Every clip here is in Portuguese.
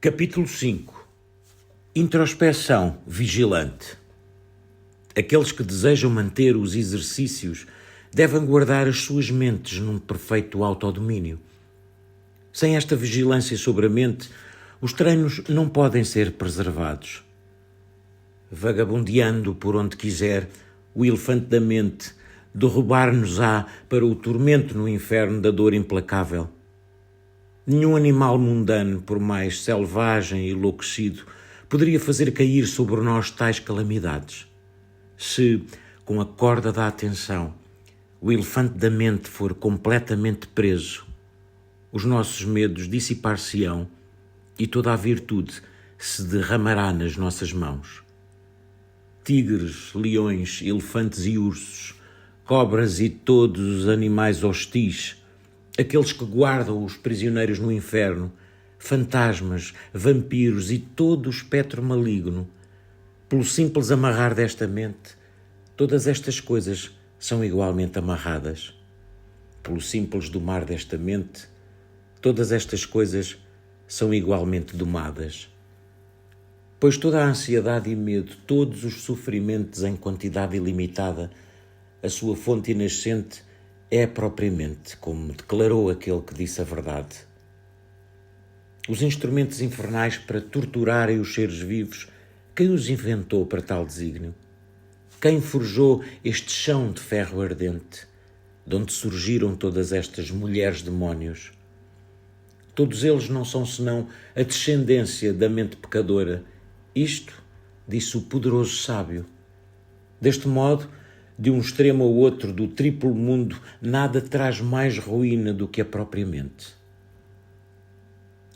Capítulo 5. Introspeção vigilante. Aqueles que desejam manter os exercícios devem guardar as suas mentes num perfeito autodomínio. Sem esta vigilância sobre a mente, os treinos não podem ser preservados. Vagabundeando por onde quiser, o elefante da mente derrubar-nos-á para o tormento no inferno da dor implacável. Nenhum animal mundano, por mais selvagem e enlouquecido, poderia fazer cair sobre nós tais calamidades. Se, com a corda da atenção, o elefante da mente for completamente preso, os nossos medos dissipar-se-ão e toda a virtude se derramará nas nossas mãos. Tigres, leões, elefantes e ursos, cobras e todos os animais hostis, aqueles que guardam os prisioneiros no inferno, fantasmas, vampiros e todo o espectro maligno, pelo simples amarrar desta mente, todas estas coisas são igualmente amarradas. Pelo simples domar desta mente, todas estas coisas são igualmente domadas. Pois toda a ansiedade e medo, todos os sofrimentos em quantidade ilimitada, a sua fonte nascente é propriamente como declarou aquele que disse a verdade. Os instrumentos infernais para torturarem os seres vivos, quem os inventou para tal desígnio? Quem forjou este chão de ferro ardente, de onde surgiram todas estas mulheres-demónios? Todos eles não são senão a descendência da mente pecadora. Isto, disse o poderoso sábio. Deste modo, de um extremo ao outro do triplo mundo, nada traz mais ruína do que a própria mente.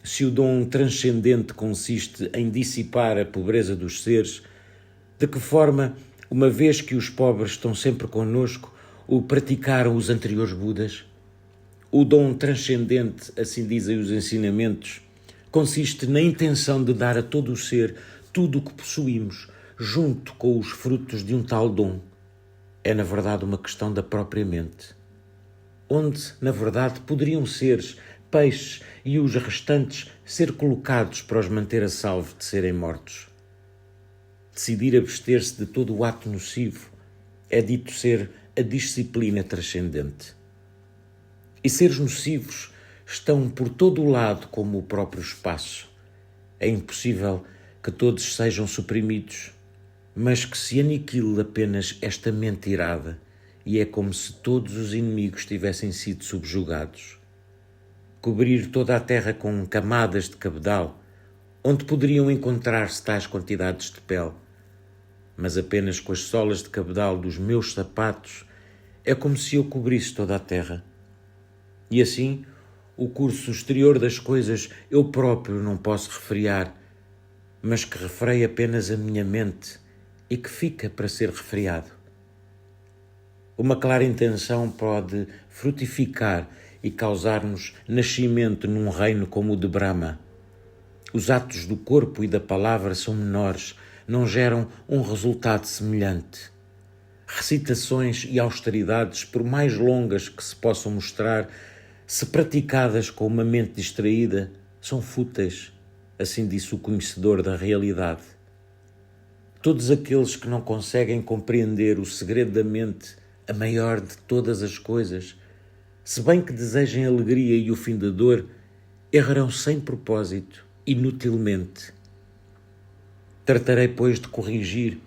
Se o dom transcendente consiste em dissipar a pobreza dos seres, de que forma, uma vez que os pobres estão sempre conosco, o praticaram os anteriores Budas? O dom transcendente, assim dizem os ensinamentos, consiste na intenção de dar a todo o ser tudo o que possuímos, junto com os frutos de um tal dom. É, na verdade, uma questão da própria mente. Onde, na verdade, poderiam seres, peixes e os restantes ser colocados para os manter a salvo de serem mortos? Decidir abster-se de todo o ato nocivo é dito ser a disciplina transcendente. E seres nocivos estão por todo o lado como o próprio espaço. É impossível que todos sejam suprimidos, mas que se aniquile apenas esta mente irada, e é como se todos os inimigos tivessem sido subjugados. Cobrir toda a terra com camadas de cabedal, onde poderiam encontrar-se tais quantidades de pele, mas apenas com as solas de cabedal dos meus sapatos, é como se eu cobrisse toda a terra. E assim, o curso exterior das coisas eu próprio não posso refrear, mas que refrei apenas a minha mente e que fica para ser refreado. Uma clara intenção pode frutificar e causar-nos nascimento num reino como o de Brahma. Os atos do corpo e da palavra são menores, não geram um resultado semelhante. Recitações e austeridades, por mais longas que se possam mostrar, se praticadas com uma mente distraída, são fúteis, assim disse o conhecedor da realidade. Todos aqueles que não conseguem compreender o segredo da mente, a maior de todas as coisas, se bem que desejem a alegria e o fim da dor, errarão sem propósito, inutilmente. Tratarei, pois, de corrigir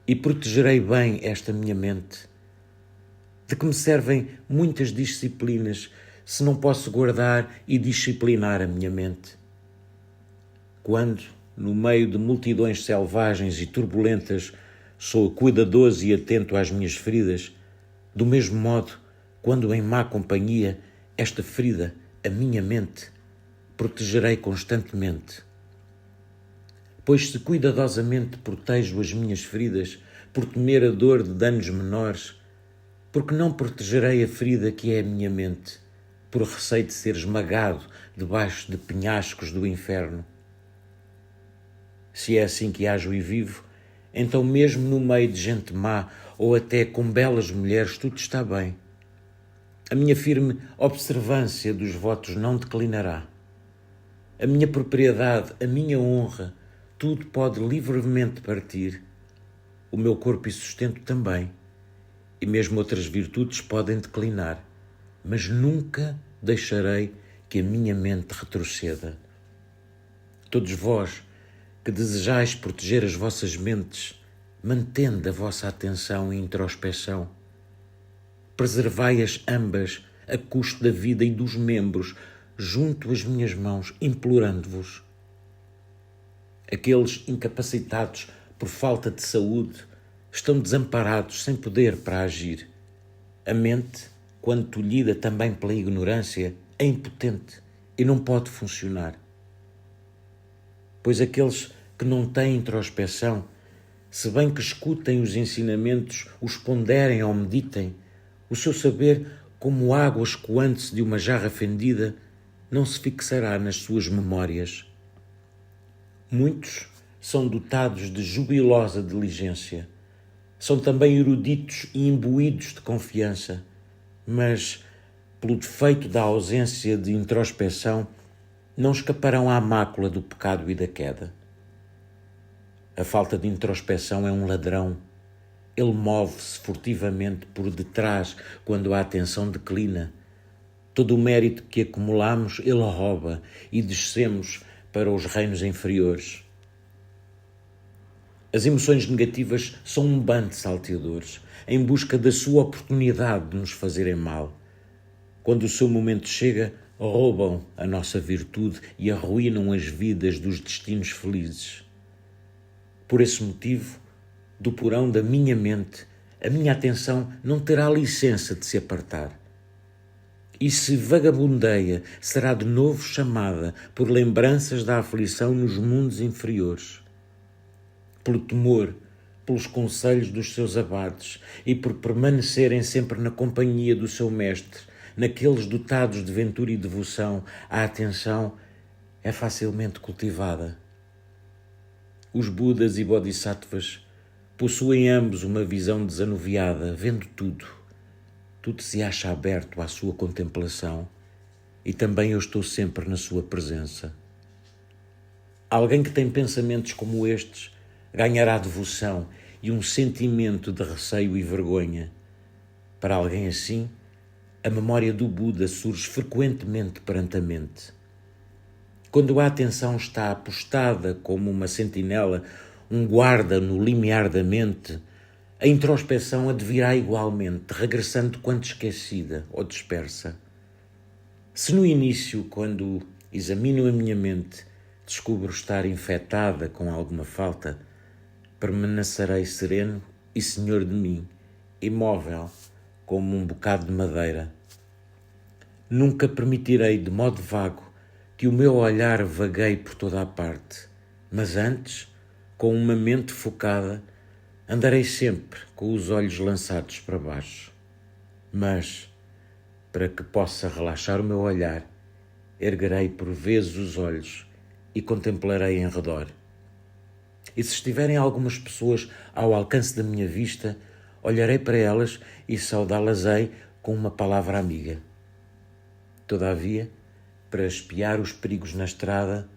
e protegerei bem esta minha mente. De que me servem muitas disciplinas se não posso guardar e disciplinar a minha mente? Quando, no meio de multidões selvagens e turbulentas, sou cuidadoso e atento às minhas feridas, do mesmo modo, quando em má companhia, esta ferida, a minha mente, protegerei constantemente. Pois se cuidadosamente protejo as minhas feridas, por temer a dor de danos menores, porque não protegerei a ferida que é a minha mente, por receio de ser esmagado debaixo de penhascos do inferno? Se é assim que ajo e vivo, então mesmo no meio de gente má ou até com belas mulheres tudo está bem. A minha firme observância dos votos não declinará. a minha propriedade, a minha honra, tudo pode livremente partir. O meu corpo e sustento também, e mesmo outras virtudes podem declinar, mas nunca deixarei que a minha mente retroceda. Todos vós que desejais proteger as vossas mentes, mantende a vossa atenção e introspeção. Preservai-as ambas a custo da vida e dos membros, junto às minhas mãos, implorando-vos. Aqueles incapacitados por falta de saúde estão desamparados, sem poder para agir. A mente, quando tolhida também pela ignorância, é impotente e não pode funcionar. Pois aqueles que não têm introspeção, se bem que escutem os ensinamentos, os ponderem ou meditem, o seu saber, como água escoando-se de uma jarra fendida, não se fixará nas suas memórias. Muitos são dotados de jubilosa diligência, são também eruditos e imbuídos de confiança, mas, pelo defeito da ausência de introspeção, não escaparão à mácula do pecado e da queda. A falta de introspeção é um ladrão. Ele move-se furtivamente por detrás quando a atenção declina. Todo o mérito que acumulamos ele rouba e descemos para os reinos inferiores. As emoções negativas são um bando de salteadores, em busca da sua oportunidade de nos fazerem mal. Quando o seu momento chega, roubam a nossa virtude e arruinam as vidas dos destinos felizes. Por esse motivo, do porão da minha mente, a minha atenção não terá licença de se apartar. E se vagabundeia, será de novo chamada por lembranças da aflição nos mundos inferiores. Pelo temor, pelos conselhos dos seus abades e por permanecerem sempre na companhia do seu mestre, naqueles dotados de ventura e devoção, a atenção é facilmente cultivada. Os Budas e Bodhisattvas possuem ambos uma visão desanuviada, vendo tudo. Tudo se acha aberto à sua contemplação e também eu estou sempre na sua presença. Alguém que tem pensamentos como estes ganhará devoção e um sentimento de receio e vergonha. Para alguém assim, a memória do Buda surge frequentemente perante a mente. Quando a atenção está apostada como uma sentinela, um guarda no limiar da mente, a introspeção advirá igualmente, regressando quando esquecida ou dispersa. Se no início, quando examino a minha mente, descubro estar infectada com alguma falta, permanecerei sereno e senhor de mim, imóvel como um bocado de madeira. Nunca permitirei de modo vago que o meu olhar vagueie por toda a parte, mas antes, com uma mente focada, andarei sempre com os olhos lançados para baixo. Mas, para que possa relaxar o meu olhar, erguerei por vezes os olhos e contemplarei em redor. E se estiverem algumas pessoas ao alcance da minha vista, olharei para elas e saudá-las-ei com uma palavra amiga. Todavia, para espiar os perigos na estrada,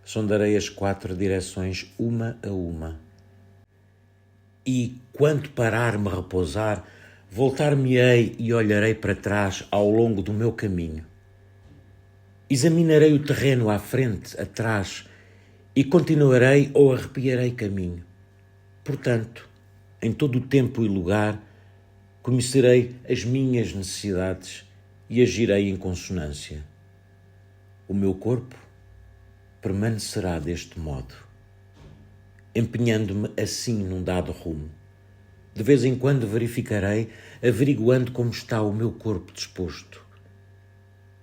sondarei as 4 direções uma a uma. E, quando parar-me repousar, voltar-me-ei e olharei para trás ao longo do meu caminho. Examinarei o terreno à frente, atrás, e continuarei ou arrepiarei caminho. Portanto, em todo o tempo e lugar, conhecerei as minhas necessidades e agirei em consonância. O meu corpo permanecerá deste modo, empenhando-me assim num dado rumo. De vez em quando verificarei, averiguando como está o meu corpo disposto.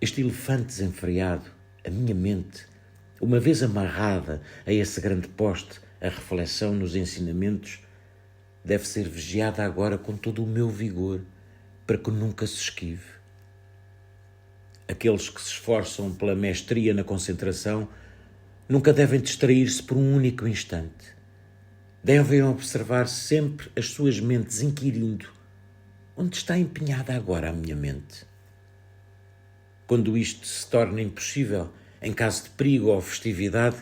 Este elefante desenfreado, a minha mente, uma vez amarrada a esse grande poste, a reflexão nos ensinamentos, deve ser vigiada agora com todo o meu vigor, para que nunca se esquive. Aqueles que se esforçam pela mestria na concentração nunca devem distrair-se por um único instante. Devem observar sempre as suas mentes inquirindo: onde está empenhada agora a minha mente? Quando isto se torna impossível, em caso de perigo ou festividade,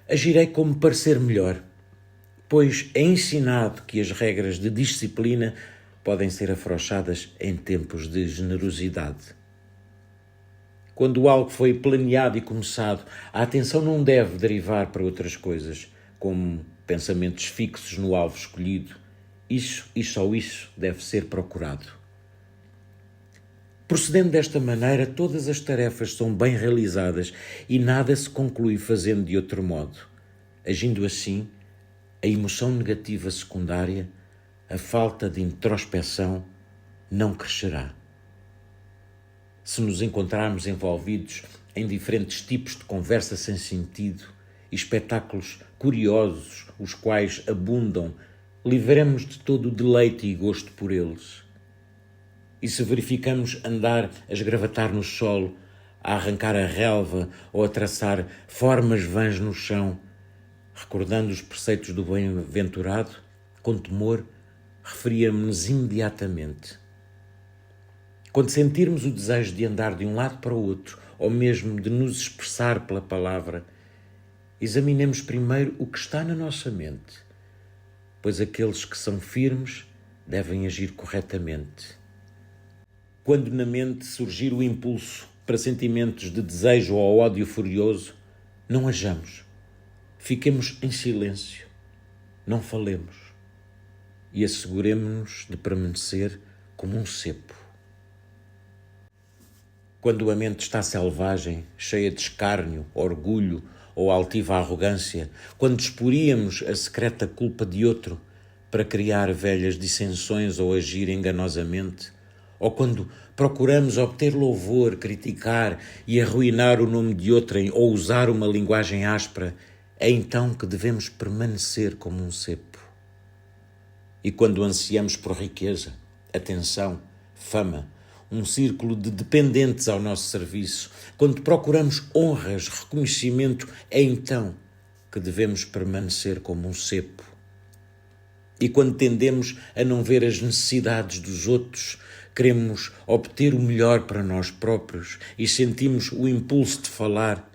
agirei como parecer melhor, pois é ensinado que as regras de disciplina podem ser afrouxadas em tempos de generosidade. Quando algo foi planeado e começado, a atenção não deve derivar para outras coisas, como pensamentos fixos no alvo escolhido. Isso e só isso deve ser procurado. Procedendo desta maneira, todas as tarefas são bem realizadas e nada se conclui fazendo de outro modo. Agindo assim, a emoção negativa secundária, a falta de introspeção, não crescerá. Se nos encontrarmos envolvidos em diferentes tipos de conversa sem sentido e espetáculos curiosos, os quais abundam, livremos de todo o deleite e gosto por eles. E se verificamos andar a esgravatar no solo, a arrancar a relva ou a traçar formas vãs no chão, recordando os preceitos do bem-aventurado, com temor, referíamos-nos imediatamente. Quando sentirmos o desejo de andar de um lado para o outro, ou mesmo de nos expressar pela palavra, examinemos primeiro o que está na nossa mente, pois aqueles que são firmes devem agir corretamente. Quando na mente surgir o impulso para sentimentos de desejo ou ódio furioso, não hajamos. Fiquemos em silêncio, não falemos e asseguremo-nos de permanecer como um cepo. Quando a mente está selvagem, cheia de escárnio, orgulho ou altiva arrogância, quando esporíamos a secreta culpa de outro para criar velhas dissensões ou agir enganosamente, ou quando procuramos obter louvor, criticar e arruinar o nome de outrem ou usar uma linguagem áspera, é então que devemos permanecer como um cepo. E quando ansiamos por riqueza, atenção, fama, um círculo de dependentes ao nosso serviço, quando procuramos honras, reconhecimento, é então que devemos permanecer como um cepo. E quando tendemos a não ver as necessidades dos outros, queremos obter o melhor para nós próprios e sentimos o impulso de falar,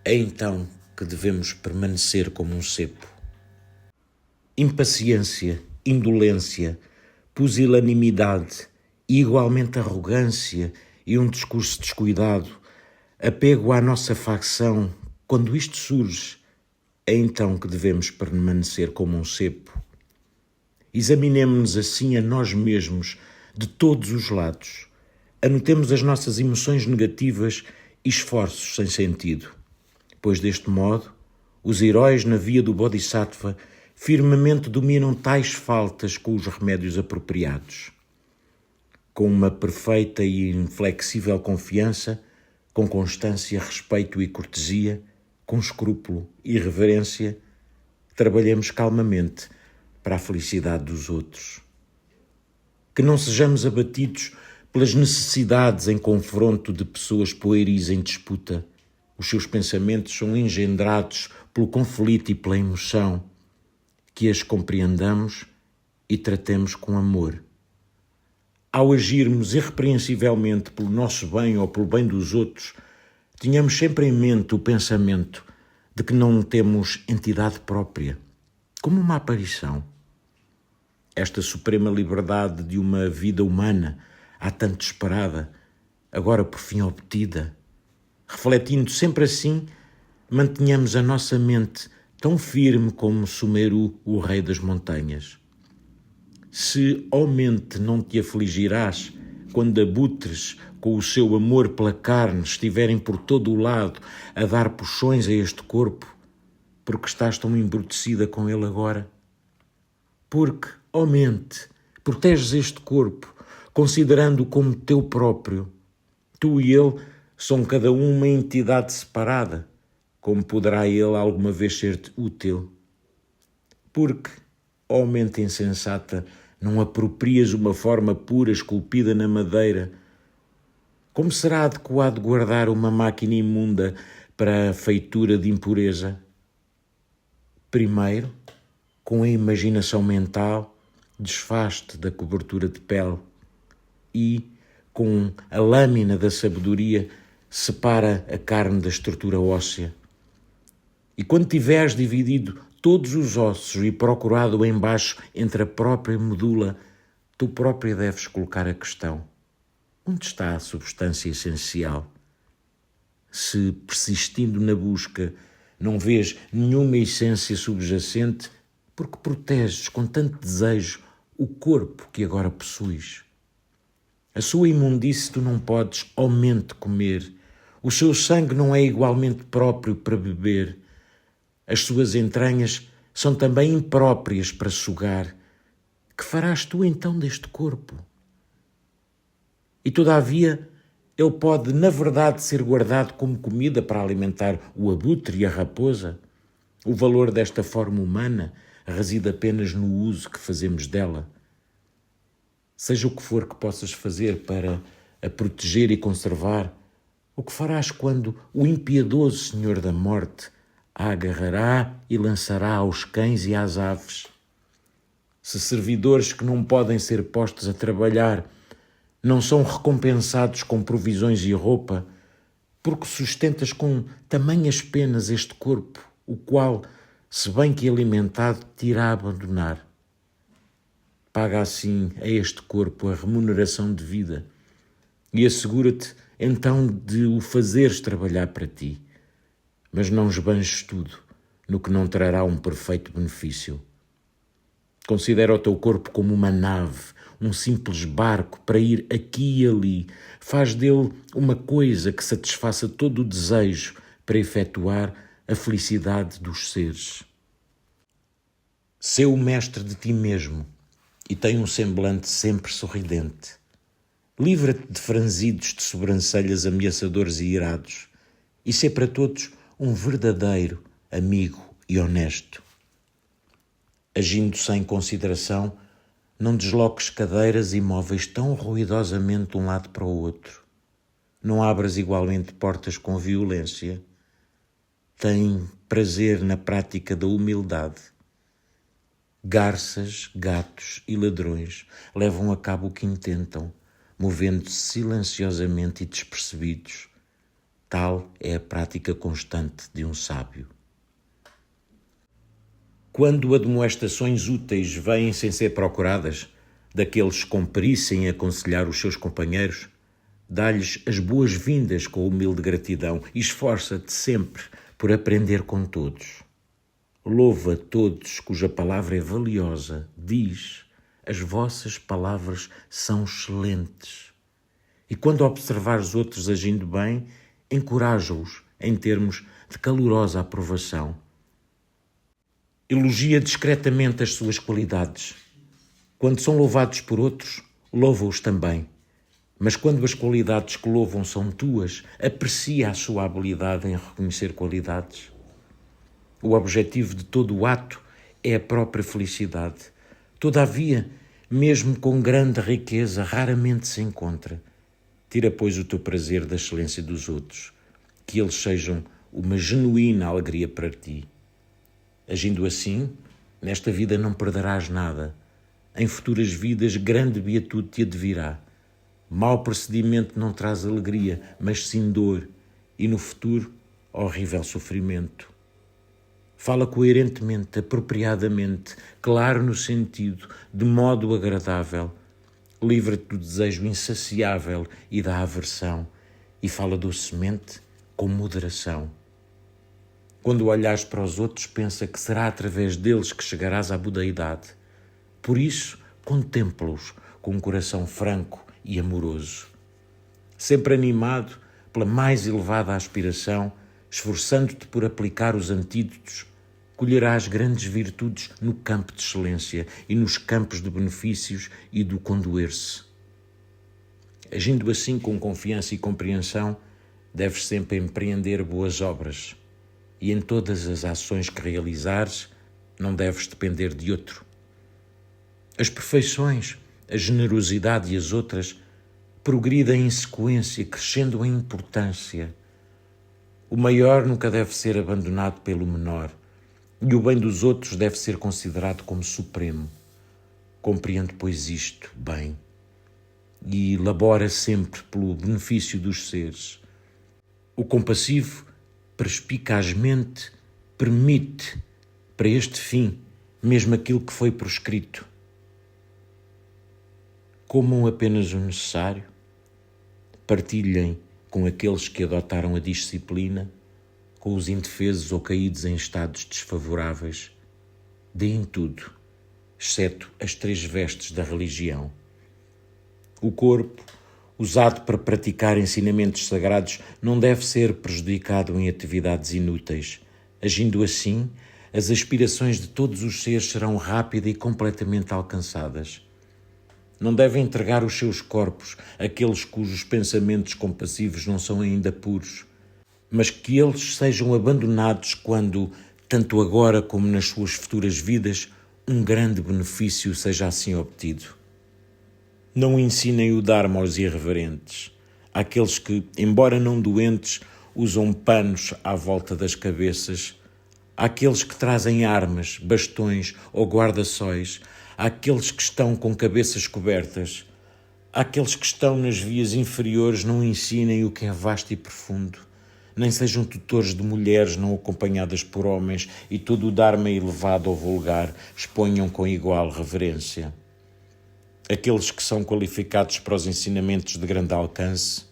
é então que devemos permanecer como um cepo. Impaciência, indolência, pusilanimidade, e igualmente arrogância e um discurso descuidado, apego à nossa facção, quando isto surge, é então que devemos permanecer como um cepo. Examinemo-nos assim a nós mesmos de todos os lados. Anotemos as nossas emoções negativas e esforços sem sentido, pois deste modo os heróis na via do Bodhisattva firmemente dominam tais faltas com os remédios apropriados. Com uma perfeita e inflexível confiança, com constância, respeito e cortesia, com escrúpulo e reverência, trabalhemos calmamente para a felicidade dos outros. Que não sejamos abatidos pelas necessidades em confronto de pessoas pueris em disputa. Os seus pensamentos são engendrados pelo conflito e pela emoção. Que as compreendamos e tratemos com amor. Ao agirmos irrepreensivelmente pelo nosso bem ou pelo bem dos outros, tenhamos sempre em mente o pensamento de que não temos entidade própria, como uma aparição. Esta suprema liberdade de uma vida humana, há tanto esperada, agora por fim obtida, refletindo sempre assim, mantenhamos a nossa mente tão firme como Sumeru, o rei das montanhas. Se, ó mente, não te afligirás quando abutres com o seu amor pela carne estiverem por todo o lado a dar puxões a este corpo, porque estás tão embrutecida com ele agora? Porque, ó mente, proteges este corpo, considerando-o como teu próprio. Tu e ele são cada um uma entidade separada, como poderá ele alguma vez ser-te útil? Porque, ó mente insensata, não aproprias uma forma pura esculpida na madeira? Como será adequado guardar uma máquina imunda para a feitura de impureza? Primeiro, com a imaginação mental, desfaz-te da cobertura de pele e, com a lâmina da sabedoria, separa a carne da estrutura óssea. E quando tiveres dividido todos os ossos e procurado o embaixo entre a própria medula, tu própria deves colocar a questão: onde está a substância essencial? Se, persistindo na busca, não vês nenhuma essência subjacente, porque proteges com tanto desejo o corpo que agora possuis? A sua imundície tu não podes aumente comer, o seu sangue não é igualmente próprio para beber, as suas entranhas são também impróprias para sugar. Que farás tu então deste corpo? E todavia ele pode, na verdade, ser guardado como comida para alimentar o abutre e a raposa? O valor desta forma humana reside apenas no uso que fazemos dela. Seja o que for que possas fazer para a proteger e conservar, o que farás quando o impiedoso Senhor da Morte a agarrará e lançará aos cães e às aves? Se servidores que não podem ser postos a trabalhar não são recompensados com provisões e roupa, porque sustentas com tamanhas penas este corpo, o qual, se bem que alimentado, te irá abandonar. Paga assim a este corpo a remuneração devida e assegura-te então de o fazeres trabalhar para ti, mas não esbanjes tudo no que não trará um perfeito benefício. Considera o teu corpo como uma nave, um simples barco para ir aqui e ali. Faz dele uma coisa que satisfaça todo o desejo para efetuar a felicidade dos seres. Sê o mestre de ti mesmo e tem um semblante sempre sorridente. Livra-te de franzidos de sobrancelhas ameaçadores e irados e sê para todos um verdadeiro amigo e honesto. Agindo sem consideração, não desloques cadeiras e móveis tão ruidosamente de um lado para o outro. Não abras igualmente portas com violência. Tem prazer na prática da humildade. Garças, gatos e ladrões levam a cabo o que intentam, movendo-se silenciosamente e despercebidos. Tal é a prática constante de um sábio. Quando admoestações úteis vêm sem ser procuradas, daqueles com perícia em aconselhar os seus companheiros, dá-lhes as boas-vindas com humilde gratidão e esforça-te sempre por aprender com todos. Louva todos cuja palavra é valiosa, diz: as vossas palavras são excelentes. E quando observares outros agindo bem, encoraja-os em termos de calorosa aprovação. Elogia discretamente as suas qualidades. Quando são louvados por outros, louva-os também. Mas quando as qualidades que louvam são tuas, aprecia a sua habilidade em reconhecer qualidades. O objetivo de todo o ato é a própria felicidade. Todavia, mesmo com grande riqueza, raramente se encontra. Tira, pois, o teu prazer da excelência dos outros, que eles sejam uma genuína alegria para ti. Agindo assim, nesta vida não perderás nada. Em futuras vidas, grande beatude te advirá. Mau procedimento não traz alegria, mas sim dor, e no futuro, horrível sofrimento. Fala coerentemente, apropriadamente, claro no sentido, de modo agradável. Livra-te do desejo insaciável e da aversão, e fala docemente, com moderação. Quando olhares para os outros, pensa que será através deles que chegarás à budeidade. Por isso, contempla-os com um coração franco e amoroso. Sempre animado pela mais elevada aspiração, esforçando-te por aplicar os antídotos, colherás grandes virtudes no campo de excelência e nos campos de benefícios e do condoer-se. Agindo assim com confiança e compreensão, deves sempre empreender boas obras. E em todas as ações que realizares, não deves depender de outro. As perfeições, a generosidade e as outras progridem em sequência, crescendo em importância. O maior nunca deve ser abandonado pelo menor, e o bem dos outros deve ser considerado como supremo. Compreende, pois, isto bem, e labora sempre pelo benefício dos seres. O compassivo, perspicazmente, permite para este fim mesmo aquilo que foi proscrito. Comam apenas o necessário, partilhem com aqueles que adotaram a disciplina, com os indefesos ou caídos em estados desfavoráveis. Deem tudo, exceto as 3 vestes da religião. O corpo, usado para praticar ensinamentos sagrados, não deve ser prejudicado em atividades inúteis. Agindo assim, as aspirações de todos os seres serão rápida e completamente alcançadas. Não devem entregar os seus corpos àqueles cujos pensamentos compassivos não são ainda puros, mas que eles sejam abandonados quando, tanto agora como nas suas futuras vidas, um grande benefício seja assim obtido. Não ensinem o Dharma aos irreverentes, àqueles que, embora não doentes, usam panos à volta das cabeças, àqueles que trazem armas, bastões ou guarda-sóis, àqueles que estão com cabeças cobertas, àqueles que estão nas vias inferiores, não ensinem o que é vasto e profundo, nem sejam tutores de mulheres não acompanhadas por homens e todo o Dharma elevado ou vulgar exponham com igual reverência. Aqueles que são qualificados para os ensinamentos de grande alcance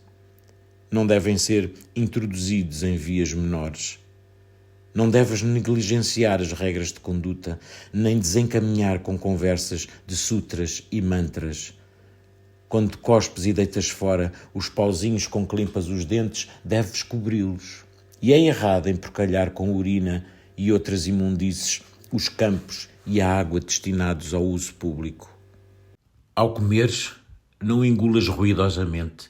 não devem ser introduzidos em vias menores. Não deves negligenciar as regras de conduta, nem desencaminhar com conversas de sutras e mantras. Quando te cospes e deitas fora os pauzinhos com que limpas os dentes, deves cobri-los. E é errado emporcalhar com urina e outras imundícies os campos e a água destinados ao uso público. Ao comeres, não engulas ruidosamente,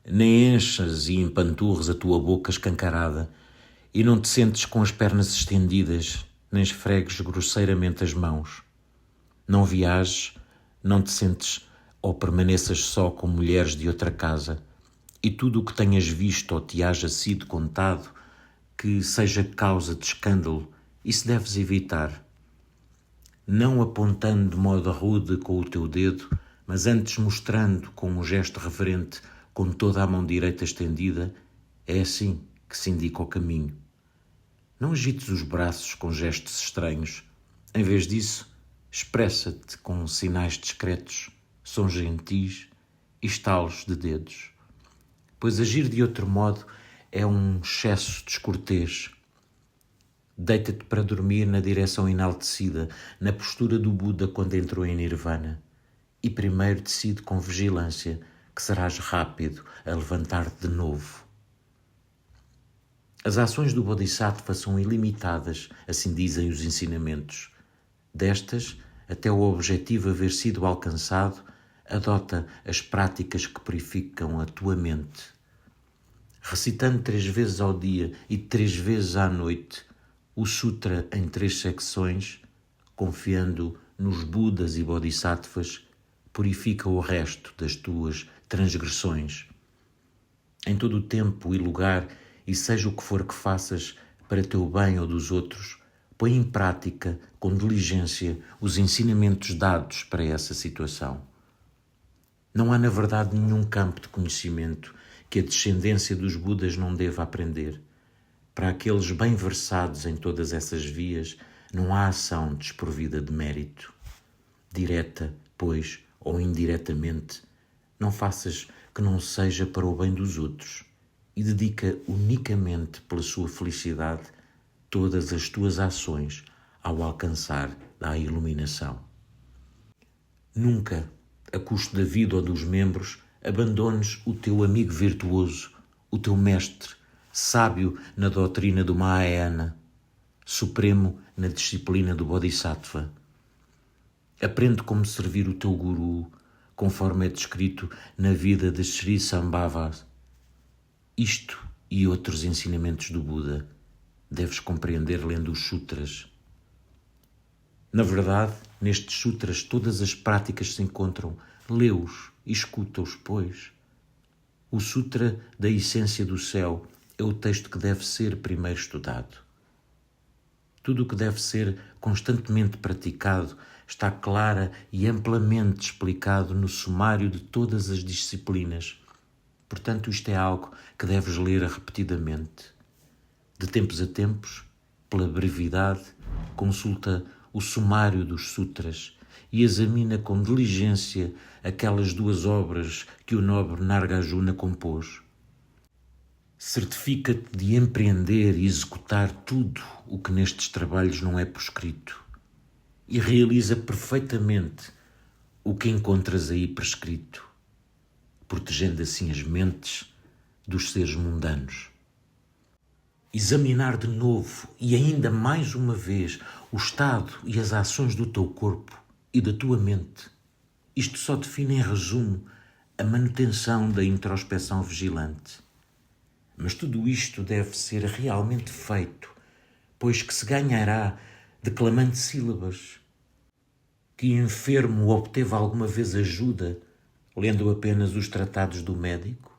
nem enchas e empanturres a tua boca escancarada, e não te sentes com as pernas estendidas, nem esfregues grosseiramente as mãos. Não viajes, não te sentes ou permaneças só com mulheres de outra casa, e tudo o que tenhas visto ou te haja sido contado, que seja causa de escândalo, isso deves evitar. Não apontando de modo rude com o teu dedo, mas antes mostrando com um gesto reverente, com toda a mão direita estendida, é assim que se indica o caminho. Não agites os braços com gestos estranhos. Em vez disso, expressa-te com sinais discretos, sons gentis e estalos de dedos. Pois agir de outro modo é um excesso descortês. Deita-te para dormir na direção enaltecida, na postura do Buda quando entrou em Nirvana. E primeiro decide com vigilância que serás rápido a levantar-te de novo. As ações do Bodhisattva são ilimitadas, assim dizem os ensinamentos. Destas, até o objetivo haver sido alcançado, adota as práticas que purificam a tua mente. Recitando 3 vezes ao dia e 3 vezes à noite, o Sutra em 3 secções, confiando nos Budas e Bodhisattvas, purifica o resto das tuas transgressões. Em todo o tempo e lugar, e seja o que for que faças para teu bem ou dos outros, põe em prática com diligência os ensinamentos dados para essa situação. Não há, na verdade, nenhum campo de conhecimento que a descendência dos Budas não deva aprender. Para aqueles bem versados em todas essas vias, não há ação desprovida de mérito. Direta, pois, ou indiretamente, não faças que não seja para o bem dos outros, e dedica unicamente pela sua felicidade todas as tuas ações ao alcançar da iluminação. Nunca, a custo da vida ou dos membros, abandones o teu amigo virtuoso, o teu mestre, sábio na doutrina do Mahayana, supremo na disciplina do Bodhisattva. Aprende como servir o teu guru, conforme é descrito na vida de Sri Sambhava. Isto e outros ensinamentos do Buda deves compreender lendo os sutras. Na verdade, nestes sutras todas as práticas se encontram. Lê-os e escuta-os, pois. O Sutra da Essência do Céu é o texto que deve ser primeiro estudado. Tudo o que deve ser constantemente praticado está clara e amplamente explicado no sumário de todas as disciplinas. Portanto, isto é algo que deves ler repetidamente. De tempos a tempos, pela brevidade, consulta o sumário dos sutras e examina com diligência aquelas 2 obras que o nobre Nagarjuna compôs. Certifica-te de empreender e executar tudo o que nestes trabalhos não é prescrito e realiza perfeitamente o que encontras aí prescrito, protegendo assim as mentes dos seres mundanos. Examinar de novo e ainda mais uma vez o estado e as ações do teu corpo e da tua mente. Isto só define em resumo a manutenção da introspeção vigilante. Mas tudo isto deve ser realmente feito, pois que se ganhará declamando sílabas. Que enfermo obteve alguma vez ajuda lendo apenas os tratados do médico?